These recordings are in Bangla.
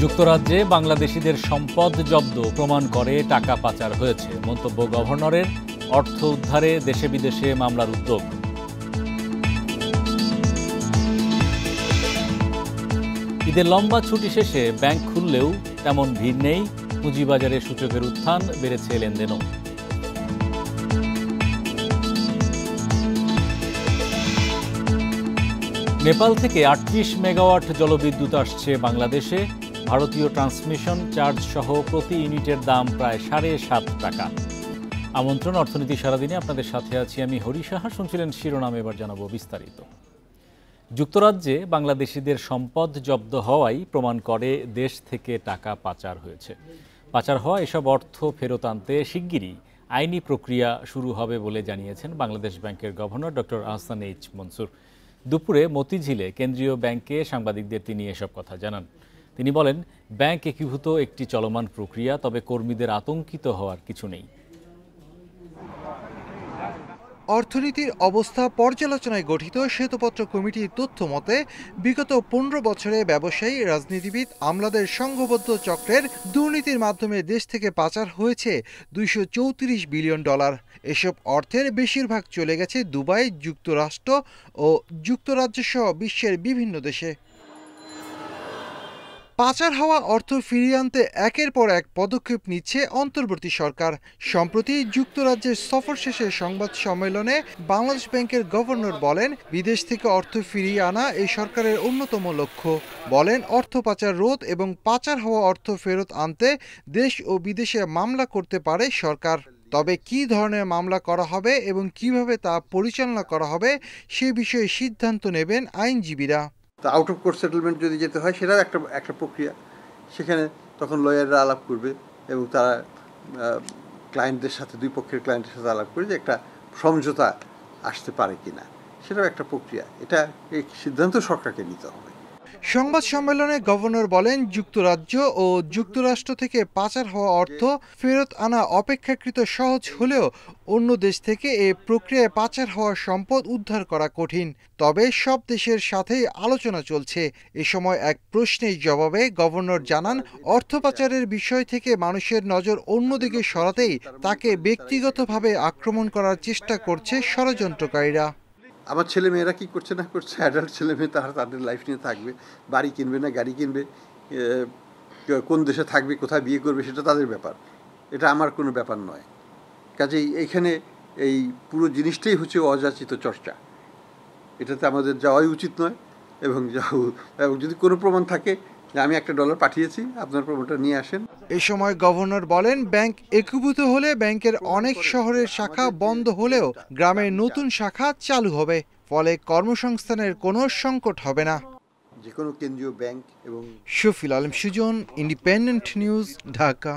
যুক্তরাজ্যে বাংলাদেশিদের সম্পদ জব্দ প্রমাণ করে টাকা পাচার হয়েছে। মন্তব্য গভর্নরের। অর্থ উদ্ধারে দেশে বিদেশে মামলার উদ্যোগ। ঈদের লম্বা ছুটি শেষে ব্যাংক খুললেও তেমন ভিড় নেই। পুঁজিবাজারে সূচকের উত্থান, বেড়েছে লেনদেনও। নেপাল থেকে ৩৮ মেগাওয়াট জলবিদ্যুৎ আসছে বাংলাদেশে। ভারতীয় ট্রান্সমিশন চার্জ সহ প্রতি ইউনিটের দাম প্রায় ৭.৫ টাকা। আমন্ত্রণ অর্থনীতি সারাদিনে, আপনাদের সাথে আছি আমি হরি সাহা। শুনছিলেন শিরোনাম, এবার জানাবো বিস্তারিত। যুক্তরাজ্যে বাংলাদেশিদের সম্পদ জব্দ হওয়াই প্রমাণ করে দেশ থেকে টাকা পাচার হয়েছে। পাচার হওয়া এসব অর্থ ফেরত আনতে শিগগিরই আইনি প্রক্রিয়া শুরু হবে বলে জানিয়েছেন বাংলাদেশ ব্যাংকের governor doctor Ahsan H Mansur. দুপুরে মতিঝিলে কেন্দ্রীয় ব্যাংকে সাংবাদিকদের তিনি এসব কথা জানান। তিনি বলেন, ব্যাংক একীভূত একটি চলমান প্রক্রিয়া, তবে কর্মীদের আতঙ্কিত হওয়ার কিছু নেই। অর্থনীতির অবস্থা পর্যালোচনায় গঠিত শ্বেতপত্র কমিটির তথ্য মতে বিগত ১৫ বছরে ব্যবসায়ী, রাজনীতিবিদ, আমলাদের সংঘবদ্ধ চক্রের দুর্নীতির মাধ্যমে দেশ থেকে পাচার হয়েছে $২৩৪ বিলিয়ন। এসব অর্থের বেশিরভাগ চলে গেছে দুবাই, যুক্তরাষ্ট্র ও যুক্তরাজ্য সহ বিশ্বের বিভিন্ন দেশে। পাচার হওয়া অর্থ ফিরিয়ে আনতে একের পর এক পদক্ষেপ নিচ্ছে অন্তর্বর্তী সরকার। সম্প্রতি যুক্তরাজ্যের সফর শেষে সংবাদ সম্মেলনে বাংলাদেশ ব্যাংকের গভর্নর বলেন, বিদেশ থেকে অর্থ ফিরিয়ে আনা এই সরকারের অন্যতম লক্ষ্য। বলেন, অর্থ পাচার রোধ এবং পাচার হওয়া অর্থ ফেরত আনতে দেশ ও বিদেশে মামলা করতে পারে সরকার। তবে কী ধরনের মামলা করা হবে এবং কিভাবে তা পরিচালনা করা হবে সে বিষয়ে সিদ্ধান্ত নেবেন আইনজীবীরা। আউট অফ কোর্ট সেটেলমেন্ট যদি যেতে হয়, সেটাও একটা প্রক্রিয়া। সেখানে তখন লয়াররা আলাপ করবে এবং তারা ক্লায়েন্টদের সাথে, দুই পক্ষের ক্লায়েন্টের সাথে আলাপ করে যে একটা সমঝোতা আসতে পারে কিনা, সেটাও একটা প্রক্রিয়া। এই সিদ্ধান্ত সরকারকে নিতে হবে। সংবাদ সম্মেলনে গভর্নর বলেন, যুক্তরাজ্য ও যুক্তরাষ্ট্র থেকে পাচার হওয়া অর্থ ফেরত আনা অপেক্ষাকৃত সহজ হলেও অন্য দেশ থেকে এ প্রক্রিয়ায় পাচার হওয়া সম্পদ উদ্ধার করা কঠিন। তবে সব দেশের সাথেই আলোচনা চলছে। এ সময় এক প্রশ্নের জবাবে গভর্নর জানান, অর্থ পাচারের বিষয় থেকে মানুষের নজর অন্যদিকে সরাতেই তাকে ব্যক্তিগতভাবে আক্রমণ করার চেষ্টা করছে ষড়যন্ত্রকারীরা। আমার ছেলে মেয়েরা কী করছে না করছে, অ্যাডাল্ট ছেলে মেয়ে, তারা তাদের লাইফ নিয়ে থাকবে। বাড়ি কিনবে না গাড়ি কিনবে, কোন দেশে থাকবে, কোথায় বিয়ে করবে, সেটা তাদের ব্যাপার। এটা আমার কোনো ব্যাপার নয়। কাজেই এইখানে এই পুরো জিনিসটাই হচ্ছে অযাচিত চর্চা। এটাতে আমাদের যাওয়াই উচিত নয়। এবং যদি কোনো প্রমাণ থাকে যে আমি $1 পাঠিয়েছি, আপনার প্রমাণটা নিয়ে আসেন। এ সময় গভর্নর বলেন, ব্যাংক একীভূত হলে ব্যাংকের অনেক শহরের শাখা বন্ধ হলেও গ্রামের নতুন শাখা চালু হবে। ফলে কর্মসংস্থানের কোনো সংকট হবে না। যে কোনো কেন্দ্রীয় ব্যাংক এবং শফিল আলম সুজন, ইন্ডিপেন্ডেন্ট নিউজ, ঢাকা।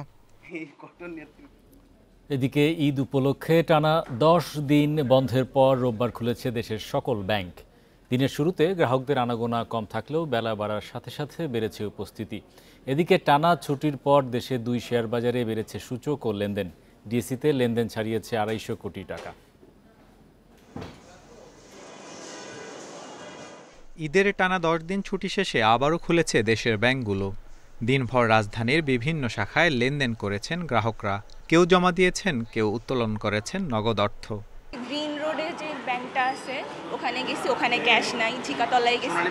এদিকে ঈদ উপলক্ষে টানা 10 দিন বন্ধের পর রোববার খুলেছে দেশের সকল ব্যাংক। দিনের শুরুতে গ্রাহকদের আনাগোনা কম থাকলেও বেলা বাড়ার সাথে সাথে বেড়েছে উপস্থিতি। এদিকে টানা ছুটির পর দেশে 2 শেয়ার বাজারে বেড়েছে সূচক ও লেনদেন। ডিএসইতে লেনদেন ছাড়িয়েছে 250 কোটি টাকা। ঈদের টানা 10 দিন ছুটি শেষে আবারও খুলেছে দেশের ব্যাংকগুলো। দিনভর রাজধানীর বিভিন্ন শাখায় লেনদেন করেছেন গ্রাহকরা। কেউ জমা দিয়েছেন, কেউ উত্তোলন করেছেন নগদ অর্থ। গ্রিন রোডে যে ব্যাংকটা আছে ওখানে গেছি, ওখানে ক্যাশ নাই। ঠিকাতলায় গেছি,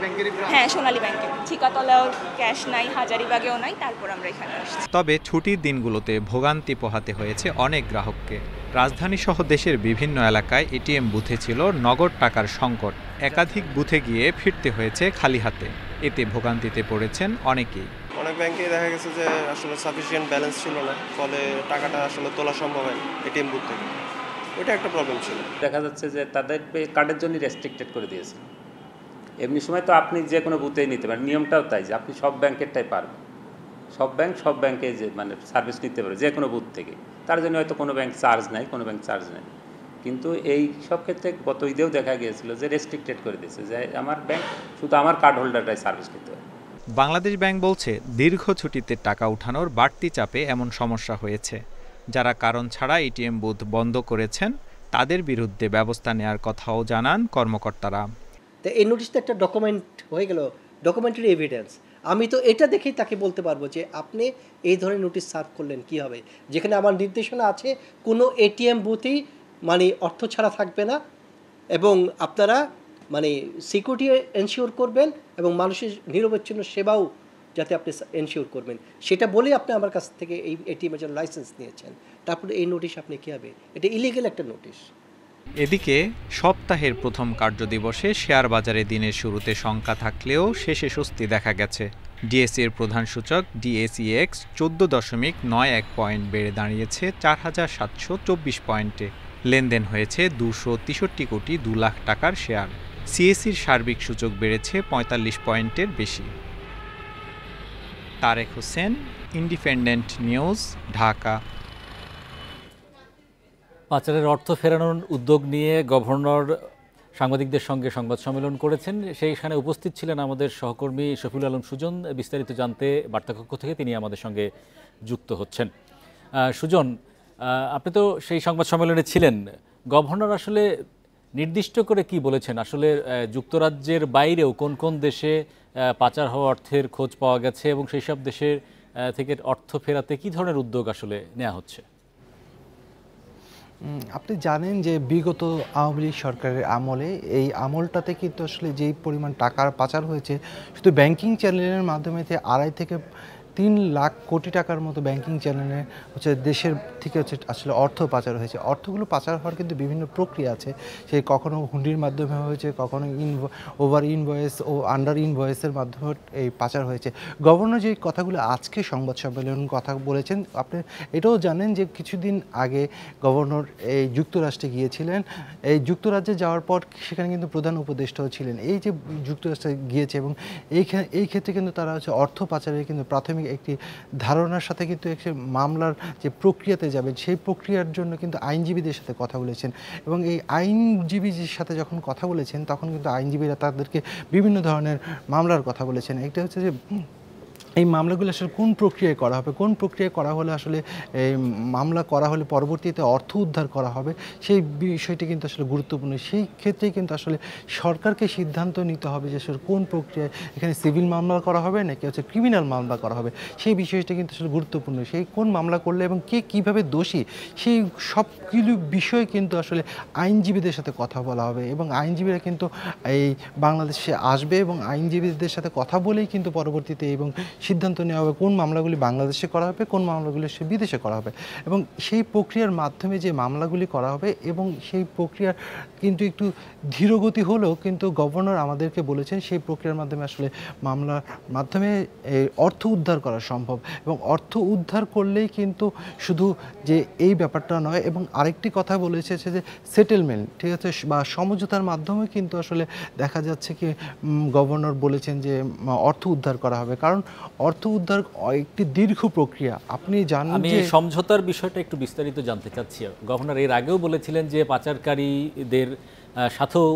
হ্যাঁ সোনালী ব্যাংকে। ঠিকাতলাও ক্যাশ নাই, হাজারিবাগেও নাই, তারপর আমরা এখানে আসছি। তবে ছুটির দিনগুলোতে ভোগান্তি পোহাতে হয়েছে অনেক গ্রাহককে। রাজধানী সহ দেশের বিভিন্ন এলাকায় এটিএম বুথে ছিল নগদ টাকার সংকট। একাধিক বুথে গিয়ে ফিরতে হয়েছে খালি হাতে। এতে ভোগান্তিতে পড়েছেন অনেকেই। অনেক ব্যাংকেই দেখা গেছে যে আসলে সাফিসিয়েন্ট ব্যালেন্স ছিল না, ফলে টাকাটা আসলে তোলা সম্ভব হয় এটিএম বুথ থেকে। ওইটা একটা প্রবলেম ছিল। দেখা যাচ্ছে যে তাদের কার্ডের জন্য রেস্ট্রিক্টেড করে দিয়েছে। এমনি সময় তো আপনি যে কোনো বুথেই নিতে পারেন, নিয়মটাও তাই যে আপনি সব ব্যাংকেরটাই পারবেন। সব ব্যাংকে যে সার্ভিস নিতে পারে যে কোনো বুথ থেকে। তার জন্য হয়তো কোনো ব্যাংক চার্জ নাই, কোনো ব্যাংক চার্জ নেই। কিন্তু এই সব ক্ষেত্রে গত ঈদেও দেখা গিয়েছিল যে রেস্ট্রিক্টেড করে দিয়েছে যে আমার ব্যাংক শুধু আমার কার্ড হোল্ডারটাই সার্ভিস নিতে পারে। বাংলাদেশ ব্যাংক বলছে, দীর্ঘ ছুটিতে টাকা উঠানোর বাড়তি চাপে এমন সমস্যা হয়েছে। যারা কারণ ছাড়া এটিএম বুথ বন্ধ করেছেন তাদের বিরুদ্ধে ব্যবস্থা নেওয়ার কথাও জানান কর্মকর্তারা। এই নোটিশটা একটা ডকুমেন্ট হয়ে গেল, ডকুমেন্টারি এভিডেন্স। আমি তো এটা দেখেই তাকে বলতে পারবো যে আপনি এই ধরনের নোটিশ সার্ভ করলেন কি হবে, যেখানে আমার নির্দেশনা আছে কোনো এটিএম বুথই মানে অর্থ ছাড়া থাকবে না, এবং আপনারা মানে সিকিউরিটি এনশিওর করবেন এবং মানুষের নিরবচ্ছিন্ন সেবাও যাতে আপনি এনশিওর করবেন, সেটা বলেই আপনি আমার কাছ থেকে এই এটিএমের জন্য লাইসেন্স নিয়েছেন। তারপরে এই নোটিশ আপনি কী হবে, এটা ইলিগেল একটা নোটিশ। এদিকে সপ্তাহের প্রথম কার্যদিবসে শেয়ার বাজারে দিনের শুরুতে শঙ্কা থাকলেও শেষে স্বস্তি দেখা গেছে। ডিএসইর প্রধান সূচক ডিএসইএক্স 14.91 পয়েন্ট বেড়ে দাঁড়িয়েছে 4,724 পয়েন্টে। লেনদেন হয়েছে 263 কোটি 2 লাখ টাকার শেয়ার। সিএসইর সার্বিক সূচক বেড়েছে 45 পয়েন্টের বেশি। Tarek Hossain, independent news, Dhaka. পাচারের অর্থ ফেরানোর উদ্যোগ নিয়ে গভর্নর সাংবাদিকদের সঙ্গে সংবাদ সম্মেলন করেছেন। সেইখানে উপস্থিত ছিলেন আমাদের সহকর্মী শফিউল আলম সুজন। বিস্তারিত জানতে বার্তাকক্ষ থেকে তিনি আমাদের সঙ্গে যুক্ত হচ্ছেন। সুজন, আপনি তো সেই সংবাদ সম্মেলনে ছিলেন। গভর্নর আসলে নির্দিষ্ট করে কি বলেছেন? আসলে যুক্তরাজ্যের বাইরেও কোন কোন দেশে পাচার হওয়া অর্থের খোঁজ পাওয়া গেছে এবং সেই সব দেশের থেকে অর্থ ফেরাতে কি ধরনের উদ্যোগ আসলে নেওয়া হচ্ছে? আপনি জানেন যে বিগত আওয়ামী লীগ সরকারের আমলে এই আমলটাতে কিন্তু আসলে যেই পরিমাণ টাকার পাচার হয়েছে শুধু ব্যাংকিং চ্যানেলের মাধ্যমে 2.5 থেকে 3 লাখ কোটি টাকার মতো ব্যাংকিং চ্যানেলে হচ্ছে দেশের থেকে হচ্ছে আসলে অর্থ পাচার হয়েছে। অর্থগুলো পাচার হওয়ার কিন্তু বিভিন্ন প্রক্রিয়া আছে। সেই কখনো হুন্ডির মাধ্যমে হয়েছে, কখনো ওভার ইনভয়েস ও আন্ডার ইনভয়েসের মাধ্যমে এই পাচার হয়েছে। গভর্নর যে কথাগুলো আজকে সংবাদ সম্মেলন কথা বলেছেন, আপনি এটাও জানেন যে কিছুদিন আগে গভর্নর এই যুক্তরাষ্ট্রে গিয়েছিলেন। এই যুক্তরাজ্যে যাওয়ার পর সেখানে কিন্তু প্রধান উপদেষ্টাও ছিলেন। এই যে যুক্তরাষ্ট্রে গিয়েছে এবং এই ক্ষেত্রে কিন্তু তারা হচ্ছে অর্থ পাচারের কিন্তু প্রাথমিক একটি ধারণার সাথে কিন্তু একটি মামলার যে প্রক্রিয়াতে যাবে সেই প্রক্রিয়ার জন্য কিন্তু আইনজীবীদের সাথে কথা বলেছেন। এবং এই আইনজীবীদের সাথে যখন কথা বলেছেন তখন কিন্তু আইনজীবীরা তাদেরকে বিভিন্ন ধরনের মামলার কথা বলেছেন। একটা হচ্ছে যে এই মামলাগুলো আসলে কোন প্রক্রিয়ায় করা হবে, কোন প্রক্রিয়ায় করা হলে আসলে এই মামলা করা হলে পরবর্তীতে অর্থ উদ্ধার করা হবে, সেই বিষয়টি কিন্তু আসলে গুরুত্বপূর্ণ। সেই ক্ষেত্রেই কিন্তু আসলে সরকারকে সিদ্ধান্ত নিতে হবে যে আসলে কোন প্রক্রিয়ায় এখানে সিভিল মামলা করা হবে নাকি হচ্ছে ক্রিমিনাল মামলা করা হবে, সেই বিষয়টা কিন্তু আসলে গুরুত্বপূর্ণ। সেই কোন মামলা করলে এবং কে কীভাবে দোষী, সেই সবগুলো বিষয় কিন্তু আসলে আইনজীবীদের সাথে কথা বলা হবে এবং আইনজীবীরা কিন্তু এই বাংলাদেশে আসবে এবং আইনজীবীদের সাথে কথা বলেই কিন্তু পরবর্তীতে এবং সিদ্ধান্ত নেওয়া হবে কোন মামলাগুলি বাংলাদেশে করা হবে, কোন মামলাগুলি সে বিদেশে করা হবে। এবং সেই প্রক্রিয়ার মাধ্যমে যে মামলাগুলি করা হবে এবং সেই প্রক্রিয়ার কিন্তু একটু ধীরগতি হলেও কিন্তু গভর্নর আমাদেরকে বলেছেন সেই প্রক্রিয়ার মাধ্যমে আসলে মামলার মাধ্যমে অর্থ উদ্ধার করা সম্ভব। এবং অর্থ উদ্ধার করলেই কিন্তু শুধু যে এই ব্যাপারটা নয়, এবং আরেকটি কথা বলেছে যে সেটেলমেন্ট, ঠিক আছে, বা সমঝোতার মাধ্যমে কিন্তু আসলে দেখা যাচ্ছে কি গভর্নর বলেছেন যে অর্থ উদ্ধার করা হবে। কারণ অর্থ উদ্ধার একটি দীর্ঘ প্রক্রিয়া। আপনি জানেন, আমি সমঝোতার বিষয়টা একটু বিস্তারিত জানতে চাচ্ছি। গভর্নর এর আগেও বলেছিলেন যে পাচারকারীদের সাথেও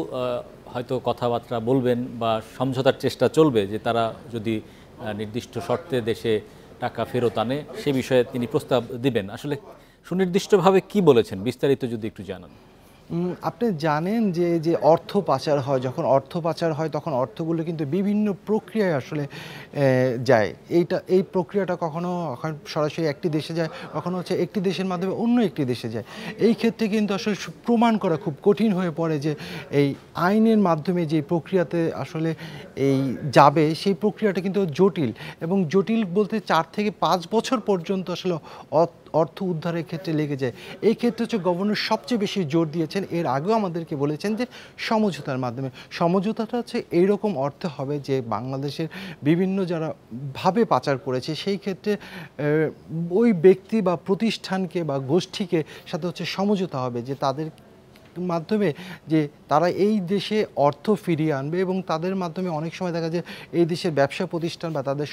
হয়তো কথাবার্তা বলবেন বা সমঝোতার চেষ্টা চলবে, যে তারা যদি নির্দিষ্ট শর্তে দেশে টাকা ফেরত আনে সে বিষয়ে তিনি প্রস্তাব দিবেন। আসলে সুনির্দিষ্টভাবে কি বলেছেন, বিস্তারিত যদি একটু জানান। আপনি জানেন যে অর্থ পাচার হয়, যখন অর্থ পাচার হয় তখন অর্থগুলো কিন্তু বিভিন্ন প্রক্রিয়ায় আসলে যায়। এই প্রক্রিয়াটা কখনো সরাসরি একটি দেশে যায়, কখনো হচ্ছে একটি দেশের মাধ্যমে অন্য একটি দেশে যায়। এই ক্ষেত্রে কিন্তু আসলে প্রমাণ করা খুব কঠিন হয়ে পড়ে যে এই আইনের মাধ্যমে যে প্রক্রিয়াতে আসলে এই যাবে সেই প্রক্রিয়াটা কিন্তু জটিল, এবং জটিল বলতে 4 থেকে 5 বছর পর্যন্ত আসলে অর্থ উদ্ধারের ক্ষেত্রে লেগে যায়। এই ক্ষেত্রে হচ্ছে গভর্নর সবচেয়ে বেশি জোর দিয়েছেন। এর আগেও আমাদেরকে বলেছেন যে সমঝোতার মাধ্যমে, সমঝোতাটা হচ্ছে এইরকম অর্থে হবে যে বাংলাদেশের বিভিন্ন যারা ভাবে পাচার করেছে সেই ক্ষেত্রে ওই ব্যক্তি বা প্রতিষ্ঠানকে বা গোষ্ঠীকে সাথে হচ্ছে সমঝোতা হবে যে তাদের মাধ্যমে যে তারা এই দেশে অর্থ ফিরিয়ে আনবে, এবং তাদের মাধ্যমে অনেক সময় দেখা যায় এই দেশের ব্যবসা প্রতিষ্ঠান বা তাদের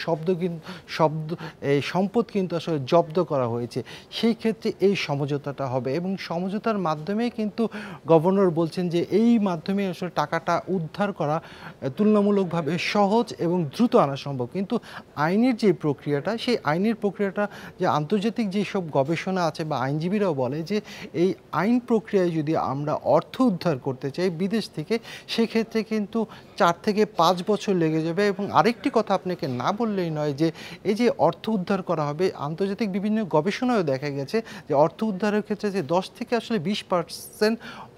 এই সম্পদ কিন্তু আসলে জব্দ করা হয়েছে। সেই ক্ষেত্রে এই সমঝোতাটা হবে, এবং সমঝোতার মাধ্যমে কিন্তু গভর্নর বলছেন যে এই মাধ্যমে আসলে টাকাটা উদ্ধার করা তুলনামূলকভাবে সহজ এবং দ্রুত আনা সম্ভব। কিন্তু আইনের যে প্রক্রিয়াটা, সেই আইনের প্রক্রিয়াটা যে আন্তর্জাতিক যেসব গবেষণা আছে বা আইনজীবীরাও বলে যে এই আইন প্রক্রিয়ায় যদি আমরা অর্থ উদ্ধার করতে চায় বিদেশ থেকে, সেক্ষেত্রে কিন্তু 4 থেকে 5 বছর লেগে যাবে। এবং আরেকটি কথা আপনাকে না বললেই নয় যে এই যে অর্থ উদ্ধার করা হবে, আন্তর্জাতিক বিভিন্ন গবেষণায়ও দেখা গেছে যে অর্থ উদ্ধারের ক্ষেত্রে যে 10 থেকে আসলে 20%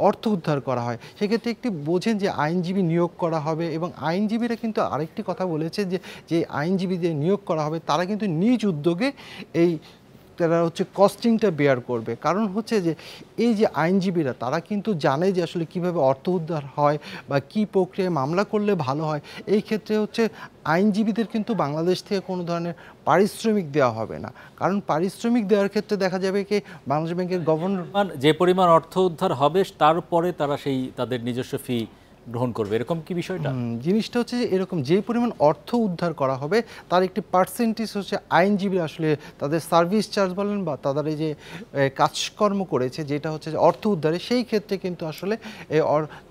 অর্থ উদ্ধার করা হয়। সেক্ষেত্রে একটি বোঝেন যে আইনজীবী নিয়োগ করা হবে, এবং আইনজীবীরা কিন্তু আরেকটি কথা বলেছে যে আইনজীবীদের নিয়োগ করা হবে তারা কিন্তু নিজ উদ্যোগে তারা কস্টিংটা বেয়ার করবে। কারণ হচ্ছে যে এই যে আইনজীবীরা তারা কিন্তু জানে যে আসলে কিভাবে অর্থ উদ্ধার হয় বা কি প্রক্রিয়ায় মামলা করলে ভালো হয়। এই ক্ষেত্রে আইনজীবীদের কিন্তু বাংলাদেশ থেকে কোনো ধরনের পারিশ্রমিক দেওয়া হবে না, কারণ পারিশ্রমিক দেওয়ার ক্ষেত্রে দেখা যাবে কি বাংলাদেশ ব্যাংকের গভর্নর যে পরিমাণ অর্থ উদ্ধার হবে তারপরে তারা তাদের নিজস্ব ফি গ্রহণ করবে, এরকম কি বিষয়টা? জিনিসটা হচ্ছে যে এরকম যে পরিমাণ অর্থ উদ্ধার করা হবে তার একটি পার্সেন্টেজ আইনজীবী আসলে তাদের সার্ভিস চার্জ বলেন বা তাদের এই যে কাজকর্ম করেছে যেটা হচ্ছে যে অর্থ উদ্ধারে, সেই ক্ষেত্রে কিন্তু আসলে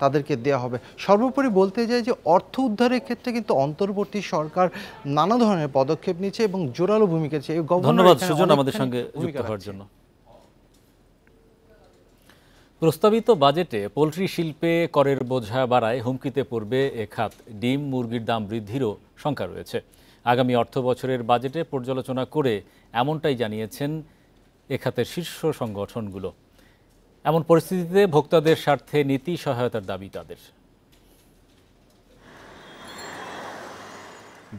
তাদেরকে দেওয়া হবে। সর্বোপরি বলতে যাই যে অর্থ উদ্ধারের ক্ষেত্রে কিন্তু অন্তর্বর্তী সরকার নানা ধরনের পদক্ষেপ নিচ্ছে এবং জোরালো ভূমিকা নিচ্ছে। ধন্যবাদ সুজন আমাদের সঙ্গে যুক্ত হওয়ার জন্য। প্রস্তাবিত বাজেটে পোলট্রি শিল্পে করের বোঝা বাড়ায় হুমকিতে পড়বে এ খাত। ডিম মুরগির দাম বৃদ্ধিরও শঙ্কা রয়েছে। আগামী অর্থ বছরের বাজেটে পর্যালোচনা করে এমনটাই জানিয়েছেন এ খাতের শীর্ষ সংগঠনগুলো। এমন পরিস্থিতিতে ভোক্তাদের স্বার্থে নীতি সহায়তার দাবি তাদের।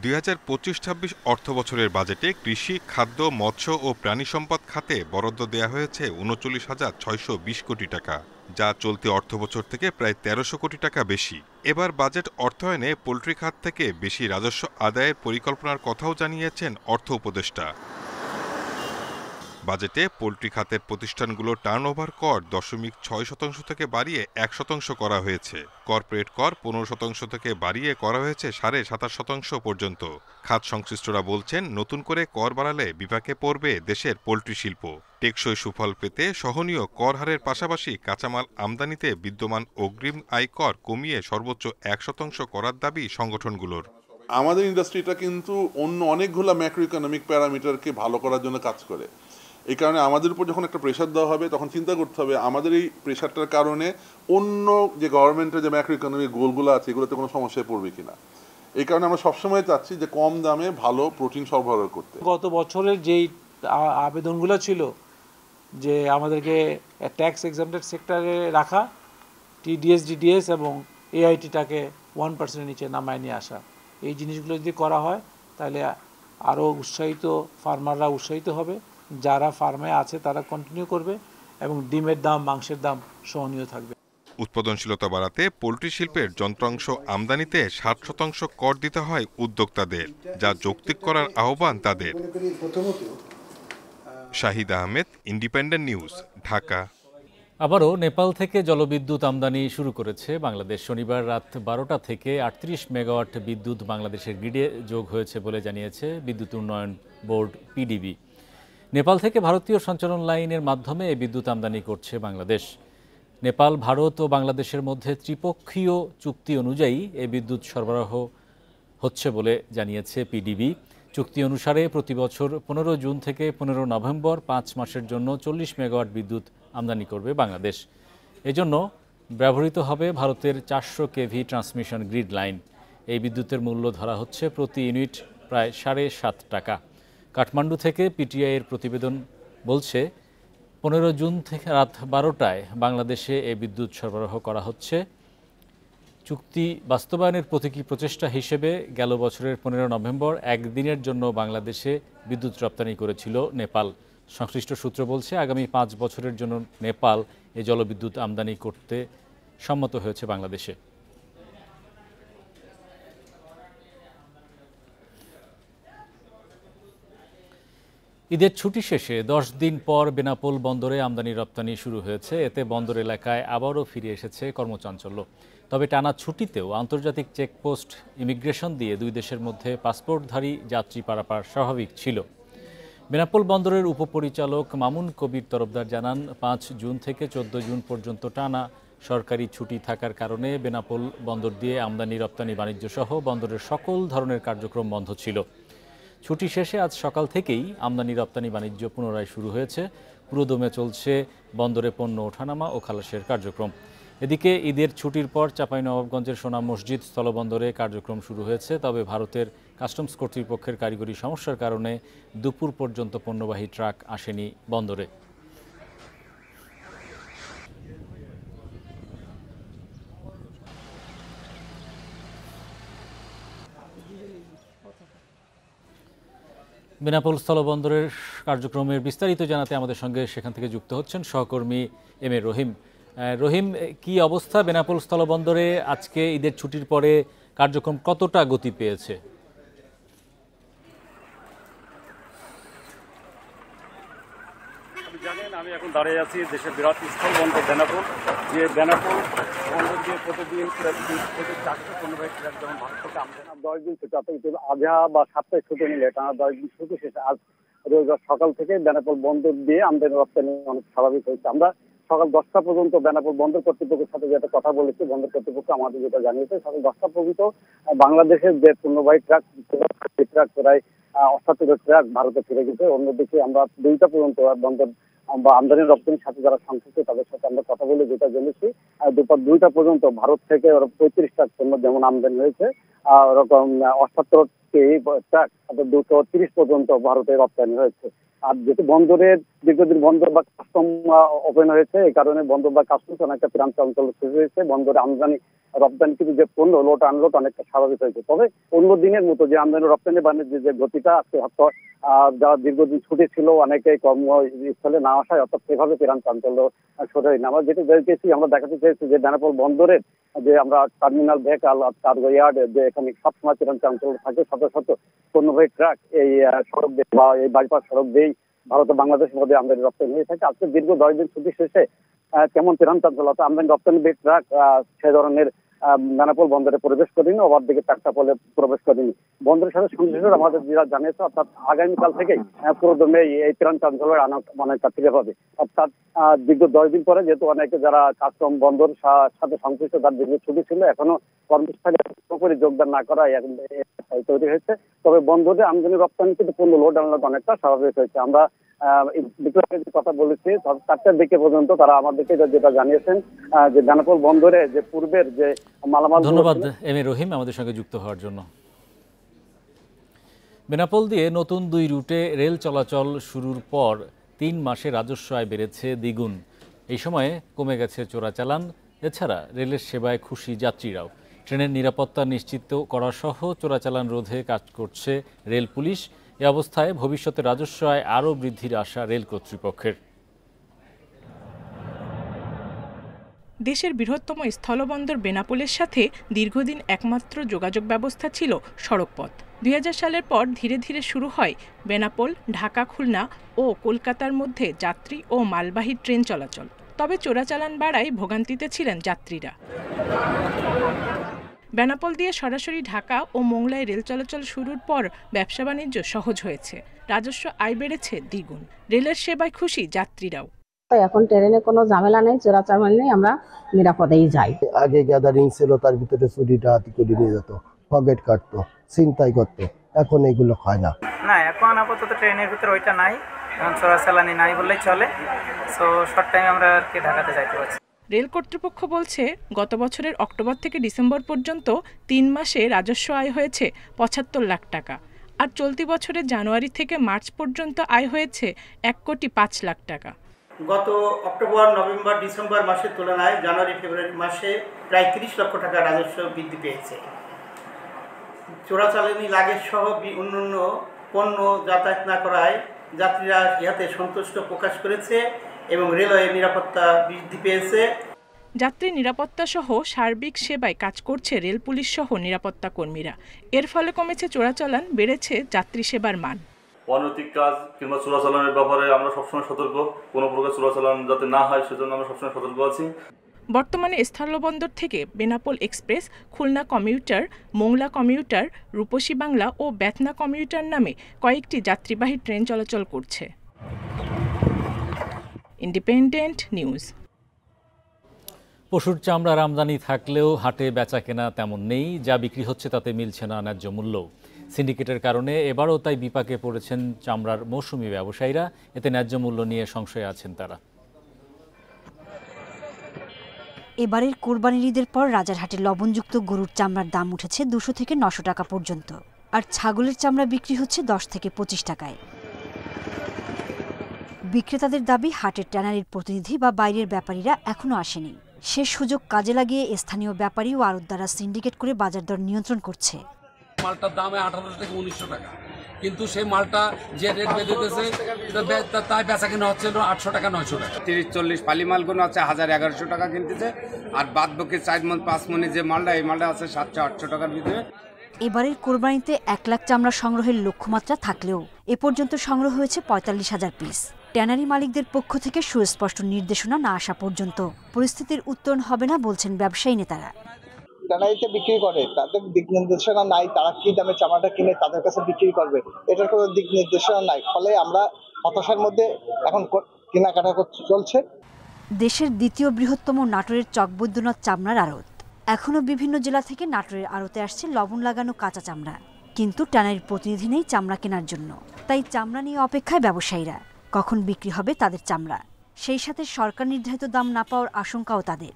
2025-26 অর্থ বছরের বাজেটে কৃষি, খাদ্য, মৎস্য ও প্রাণী সম্পদ খাতে বরাদ্দ দেয়া হয়েছে 39,620 কোটি টাকা, যা চলতি অর্থবছর থেকে প্রায় 1300 কোটি টাকা বেশি। এবার বাজেট অর্থায়নে পোল্ট্রি খাত থেকে বেশি রাজস্ব আদায়ের পরিকল্পনার কথাও জানিয়েছেন অর্থ উপদেষ্টা। বাজেটে পোল্ট্রি খাতের প্রতিষ্ঠানগুলোর টার্নওভার কর 0.6% থেকে বাড়িয়ে 1% করা হয়েছে। কর্পোরেট কর 15% থেকে বাড়িয়ে করা হয়েছে 27.5% পর্যন্ত। খাত সংশ্লিষ্টরা বলছেন, নতুন করে কর বাড়ালে বিপাকে পড়বে দেশের পোল্ট্রি শিল্প। টেকসই সুফল পেতে সহনীয় কর হারের পাশাপাশি কাঁচামাল আমদানিতে বিদ্যমান অগ্রিম আয় কর কমিয়ে সর্বোচ্চ 1% করার দাবি সংগঠনগুলোর। আমাদের ইন্ডাস্ট্রিটা কিন্তু অন্য অনেকগুলো ম্যাক্রো ইকোনমিক প্যারামিটারকে ভালো করার জন্য কাজ করে। এই কারণে আমাদের উপর যখন একটা প্রেশার দেওয়া হবে তখন চিন্তা করতে হবে আমাদের এই প্রেশারটার কারণে অন্য যে গভর্নমেন্টের যে ম্যাক্রো ইকোনমিক গোলগুলো আছে এগুলোতে কোনো সমস্যায় পড়বে কিনা। এই কারণে আমরা সবসময় চাচ্ছি যে কম দামে ভালো প্রোটিন সরবরাহ করতে। গত বছরের যেই আবেদনগুলো ছিল যে আমাদেরকে ট্যাক্স এক্সাম্পটেড সেক্টরে রাখা, টিডিএস, ডিডিএস এবং এআইটিটাকে 1% নিচে নামায় নিয়ে আসা, এই জিনিসগুলো যদি করা হয় তাহলে আরও ফার্মাররা উৎসাহিত হবে, যারা ফার্মে আছে তারা কন্টিনিউ করবে এবং ডিমের দাম, মাংসের দাম সহনীয় থাকবে। উৎপাদনশীলতা বাড়াতে পোল্ট্রি শিল্পের যন্ত্রাংশ আমদানিতে 60% কর দিতে হয় উদ্যোক্তাদের, যা যৌক্তিক করার আহ্বান তাদের। Shahid Ahmed, independent news, Dhaka. আবারও নেপাল থেকে জলবিদ্যুৎ আমদানি শুরু করেছে বাংলাদেশ। শনিবার রাত 12টা থেকে 38 মেগাওয়াট বিদ্যুৎ বাংলাদেশের গ্রিডে যোগ হয়েছে বলে জানিয়েছে বিদ্যুৎ উন্নয়ন বোর্ড পিডিবি। নেপাল থেকে ভারতীয় সঞ্চালন লাইনের মাধ্যমে এই বিদ্যুৎ আমদানি করছে বাংলাদেশ। নেপাল, ভারত ও বাংলাদেশের মধ্যে ত্রিপক্ষীয় চুক্তি অনুযায়ী এই বিদ্যুৎ সরবরাহ হচ্ছে বলে জানিয়েছে পিডিবি। চুক্তি অনুসারে প্রতি বছর 15 জুন থেকে 15 নভেম্বর 5 মাসের জন্য 40 মেগাওয়াট বিদ্যুৎ আমদানি করবে বাংলাদেশ। এজন্য ব্যবহৃত হবে ভারতের 400 কেভি ট্রান্সমিশন গ্রিড লাইন। এই বিদ্যুতের মূল্য ধরা হচ্ছে প্রতি ইউনিট প্রায় 7.5 টাকা। কাঠমান্ডু থেকে পিটিআই এর প্রতিবেদন বলছে 15 জুন থেকে রাত 12টায় বাংলাদেশে এই বিদ্যুৎ সরবরাহ করা হচ্ছে। চুক্তি বাস্তবায়নের প্রতীকী প্রচেষ্টা হিসেবে গেল বছরের 15 নভেম্বর একদিনের জন্য বাংলাদেশে বিদ্যুৎ রপ্তানি করেছিল নেপাল। সংশ্লিষ্ট সূত্র বলছে আগামী 5 বছরের জন্য নেপাল এই জলবিদ্যুৎ আমদানি করতে সম্মত হয়েছে বাংলাদেশে। ঈদের ছুটি শেষে 10 দিন পর বেনাপোল বন্দরে আমদানি রপ্তানি শুরু হয়েছে। এতে বন্দর এলাকায় আবারও ফিরে এসেছে কর্মচাঞ্চল্য। তবে টানা ছুটিতেও আন্তর্জাতিক চেকপোস্ট, ইমিগ্রেশন দিয়ে দুই দেশের মধ্যে পাসপোর্টধারী যাত্রী পারাপার স্বাভাবিক ছিল। বেনাপোল বন্দরের উপপরিচালক মামুন কবির তরফদার জানান, 5 জুন থেকে 14 জুন পর্যন্ত টানা সরকারি ছুটি থাকার কারণে বেনাপোল বন্দর দিয়ে আমদানি রপ্তানি বাণিজ্য সহ বন্দরের সকল ধরনের কার্যক্রম বন্ধ ছিল। ছুটি শেষে আজ সকাল থেকেই আমদানি রপ্তানি বাণিজ্য পুনরায় শুরু হয়েছে। পুরোদমে চলছে বন্দরে পণ্য ওঠানামা ও খালাসের কার্যক্রম। এদিকে ঈদের ছুটির পর চাঁপাইনবাবগঞ্জের সোনাম মসজিদ স্থলবন্দরে কার্যক্রম শুরু হয়েছে, তবে ভারতের কাস্টমস কর্তৃপক্ষের কারিগরি সমস্যার কারণে দুপুর পর্যন্ত পণ্যবাহী ট্রাক আসেনি বন্দরে। বেনাপোল স্থলবন্দরের কার্যক্রমের বিস্তারিত জানাতে আমাদের সঙ্গে সেখান থেকে যুক্ত হচ্ছেন সহকর্মী এম এ রহিম। রহিম, কি অবস্থা বেনাপোল স্থলবন্দরে? আজকে ঈদের ছুটির পরে কার্যক্রম কতটা গতি পেয়েছে? জানেন, আমি এখন দাঁড়িয়ে আছি দেশের বিরাট স্থলবন্দর বেনাপোল। যে বেনাপোল বন্দর দিয়ে প্রতিদিন 415 ট্রাক যেমন ভারত থেকে আমদানি 10 দিন ছুটি, অর্থাৎ আধা বা সপ্তাহে ছুটি নিলে টানা 10 দিন ছুটি শেষে আজ রোববার সকাল থেকে বেনাপোল বন্দর দিয়ে আমদানি রপ্তানি অনেক স্বাভাবিক হয়েছে। আমরা সকাল 10টা পর্যন্ত বেনাপোল বন্দর কর্তৃপক্ষের সাথে যেটা কথা বলেছি, বন্দর কর্তৃপক্ষ আমাদের যেটা জানিয়েছে, সকাল 10টা পর্যন্ত বাংলাদেশের যে পণ্যবাহী ট্রাক প্রায় 78 ট্রাক ভারতে ফিরে গেছে। অন্যদিকে আমরা 2টা পর্যন্ত বন্দর বা আমদানি রপ্তানির সাথে যারা সংশ্লিষ্ট তাদের সাথে আমরা কথা বলে যেটা জেনেছি, দুপুর 2টা পর্যন্ত ভারত থেকে 35 ট্রাক পণ্য যেমন আমদানি হয়েছে, ওরকম 78টি ট্রাক 230 পর্যন্ত ভারতে রপ্তানি হয়েছে। আর যেহেতু বন্দরের দীর্ঘদিন বন্দর বা কাস্টম ওপেন হয়েছে, এই কারণে বন্দর বা কাস্টমস অনেকটা প্রান্ত অঞ্চল শেষ হয়েছে। বন্দরে আমদানি রপ্তানি কিন্তু যে পণ্য লোড আনলোড অনেকটা স্বাভাবিক হয়েছে। তবে অন্য দিনের মতো যে আমদানি রপ্তানি বাণিজ্যের যে গতিটা আজকে হয়তো যারা দীর্ঘদিন ছুটি ছিল অনেকেই কর্মস্থলে না আসায় অর্থাৎ সেভাবে প্রান্ত অঞ্চল সরে হয়নি। আমরা যেটা দেখেছি, আমরা দেখাতে চেয়েছি যে বেনাপোল বন্দরের যে আমরা টার্মিনাল ভেহিকল কার্গো ইয়ার্ড যে এখানে সবসময় প্রান্ত অঞ্চল থাকে, শত শত পণ্যবাহী ট্রাক এই সড়ক দিয়ে বা এই বাইপাস সড়ক দিয়েই ভারত ও বাংলাদেশের মধ্যে আমদানি রপ্তানি হয়ে থাকে। আজকে দীর্ঘ 10 দিন ছুটি শেষে কেমন প্রান্ত অঞ্চল অর্থাৎ আমদানি রপ্তানি ট্রাক সে ধরনের বেনাপোল বন্দরে প্রবেশ করেনি, ওভার দিকে ট্রাকটা পলে প্রবেশ করেনি। বন্দরের সাথে সংশ্লিষ্ট আমাদের যারা জানিয়েছে, অর্থাৎ আগামীকাল থেকেই পুরোদমে এই প্রান্ত অঞ্চলের অনেকটা ফিরে পাবে। অর্থাৎ দীর্ঘ 10 দিন পরে যেহেতু অনেকে যারা কাস্টম বন্দর সাথে সংশ্লিষ্ট তার দীর্ঘ ছুটি ছিল, এখনো কর্মস্থলে পুরোপুরি যোগদান না করায় তৈরি হয়েছে। তবে বন্দরে আমদানি রপ্তানি কিন্তু পণ্য লোড আনলোড অনেকটা স্বাভাবিক হয়েছে। আমরা কথা বলেছি 4টার দিকে পর্যন্ত তারা আমাদেরকে যেটা জানিয়েছেন যে বেনাপোল বন্দরে যে পূর্বের যে মালামাল। ধন্যবাদ এম এ রহিম আমাদের সঙ্গে যুক্ত হওয়ার জন্য। বেনাপোল দিয়ে নতুন 2 রুটে রেল চলাচল শুরুর পর 3 মাসে রাজস্ব আয় বেড়েছে দ্বিগুণ। এই সময়ে কমে গেছে চোরাচালান। এছাড়া রেলের সেবায় খুশি যাত্রীরাও। ট্রেনের নিরাপত্তা নিশ্চিত করা সহ চোরাচালান রোধে কাজ করছে রেল পুলিশ। এ অবস্থায় ভবিষ্যতে রাজস্ব আয় আরও বৃদ্ধির আশা রেল কর্তৃপক্ষের। দেশের বৃহত্তম স্থলবন্দর বেনাপোলের সাথে দীর্ঘদিন একমাত্র যোগাযোগ ব্যবস্থা ছিল সড়কপথ। 2000 সালের পর ধীরে ধীরে শুরু হয় বেনাপোল, ঢাকা, খুলনা ও কলকাতার মধ্যে যাত্রী ও মালবাহী ট্রেন চলাচল। তবে চোরাচালান বাড়ায় ভোগান্তিতে ছিলেন যাত্রীরা। বেনাপোল দিয়ে সরাসরি ঢাকা ও মোংলায় রেল চলাচল শুরুর পর ব্যবসা বাণিজ্য সহজ হয়েছে, রাজস্ব আয় বেড়েছে দ্বিগুণ। রেলের সেবায় খুশি যাত্রীরাও। এখন ট্রেনে কোনো ঝামেলা নেই, চোরাচালান নেই, আমরা নিরাপদেই যাই। আগে গ্যাদারিং ছিল, তার ভিতরে চুরিটা হাতি করে নিয়ে যেত, পকেট কাটতো, ছিনতাই করতো। এখন এগুলো হয় না। না, এখন আপাতত ট্রেনের ভিতরে ওইটা নাই, এখন চোরাচালানি নাই বললেই চলে। সো শর্ট টাইমে আমরা আর কি ঢাকাতে যাইতে পারছি। রেল কর্তৃপক্ষ বলছে গত বছরের অক্টোবর থেকে ডিসেম্বর পর্যন্ত 3 মাসে রাজস্ব আয় হয়েছে 75 লাখ টাকা। আর চলতি বছরের জানুয়ারি থেকে মার্চ পর্যন্ত আয় হয়েছে 1,05 লাখ টাকা। গত অক্টোবর, নভেম্বর, ডিসেম্বর মাসের তুলনায় জানুয়ারি, ফেব্রুয়ারি মাসে প্রায় 30 লক্ষ টাকা রাজস্ব বৃদ্ধি পেয়েছে। চোরাচালানি লাগেজ সহ অন্যান্য পণ্য যাতায়াত না করায় যাত্রীরা ইহাতে সন্তুষ্ট প্রকাশ করেছে এবং রেলওয়ে নিরাপত্তা বৃদ্ধি পেয়েছে। যাত্রী নিরাপত্তা সহ সার্বিক সেবায় কাজ করছে রেল পুলিশ সহ নিরাপত্তা কর্মীরা। এর ফলে কমেছে চোরাচালান, বেড়েছে যাত্রী সেবার মান। অনৈতিক কাজ কিংবা চোরাচালানের ব্যাপারে আমরা সবসময় সতর্ক, কোনো প্রকার চোরাচালান যাতে না হয় সেজন্য আমরা সবসময় সতর্ক আছি। বর্তমানে স্থলবন্দর থেকে Benapole express, Khulna commuter, Mongla commuter, Rupshi Bangla ও বেতনা কমিউটার নামে কয়েকটি যাত্রীবাহী ট্রেন চলাচল করছে। Independent News. পশুর চামড়ার আমদানি থাকলেও হাটে বেচা কেনা তেমন নেই, যা বিক্রি হচ্ছে তাতে মিলছে না ন্যায্য মূল্য। সিন্ডিকেটের কারণে এবারও তাই বিপাকে পড়েছেন চামড়ার মৌসুমি ব্যবসায়ীরা। এতে ন্যায্য মূল্য নিয়ে সংশয়ে আছেন তারা। এবারের কোরবানির ঈদের পর রাজারহাটে লবণযুক্ত গরুর চামড়ার দাম উঠেছে 200 থেকে 900 টাকা পর্যন্ত, আর ছাগলের চামড়া বিক্রি হচ্ছে 10 থেকে 25 টাকায়। বিক্রেতাদের দাবি, হাটের ট্যানারির প্রতিনিধি বা বাইরের ব্যাপারীরা এখনো আসেনি। সে সুযোগ কাজে লাগিয়ে স্থানীয় ব্যাপারী ও আড়তদাররা সিন্ডিকেট করে বাজার দর নিয়ন্ত্রণ করছে। মালটার দাম 1800 থেকে 1900 টাকা, কিন্তু সেই মালটা যে রেট বেঁধে দিয়েছে তাই বেচা কিনা হচ্ছে 800 টাকা 900 টাকা। 30-40 পালি মালগুলো আছে 1000-1100 টাকা কিনতেছে, আর বাদ বাকি 4 মণ 5 মণে যে মালটা, এই মালটা আছে 700-800 টাকার ভিতরে। এবারের কোরবানিতে 1 লাখ চামড়া সংগ্রহের লক্ষ্যমাত্রা থাকলেও এ পর্যন্ত সংগ্রহ হয়েছে 45,000 পিস। ট্যানারি মালিকদের পক্ষ থেকে সুস্পষ্ট নির্দেশনা না আসা পর্যন্ত পরিস্থিতির উত্তরণ হবে না বলছেন ব্যবসায়ী নেতারা। ট্যানারিতে বিক্রি করে, তাদের দিক নির্দেশনা নাই, তারা কি দামে চামড়াটা কিনে তাদের কাছে বিক্রি করবে, এটার কোনো দিক নির্দেশনা নাই। ফলে আমরা হতাশার মধ্যে এখন কেনাকাটা চলছে। দেশের দ্বিতীয় বৃহত্তম নাটোরের চকবৈদ্যনাথ চামড়ার আড়ত। এখনও বিভিন্ন জেলা থেকে নাটোরের আড়তে আসছে লবণ লাগানো কাঁচা চামড়া, কিন্তু ট্যানারির প্রতিনিধি নেই চামড়া কেনার জন্য। তাই চামড়া নিয়ে অপেক্ষায় ব্যবসায়ীরা, কখন বিক্রি হবে তাদের চামড়া। সেই সাথে সরকার নির্ধারিত দাম না পাওয়ার আশঙ্কাও তাদের।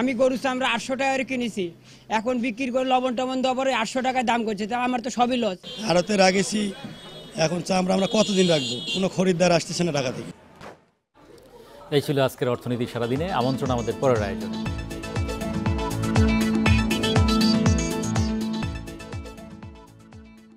আমি গরু চামড়া 800 টাকা করে কিনেছি, এখন বিক্রি করে লবণ টবণ দেওয়ার পরে 800 টাকায় দাম করছে, তা আমার তো সবই লস। আড়তে রাখেছি, এখন চামড়া আমরা কতদিন রাখবো? কোনো খরিদ্দার আসতেছে না ঢাকা থেকে। এই ছিল আজকের অর্থনীতি সারাদিনে। আমন্ত্রণ আমাদের পরের আয়োজনে।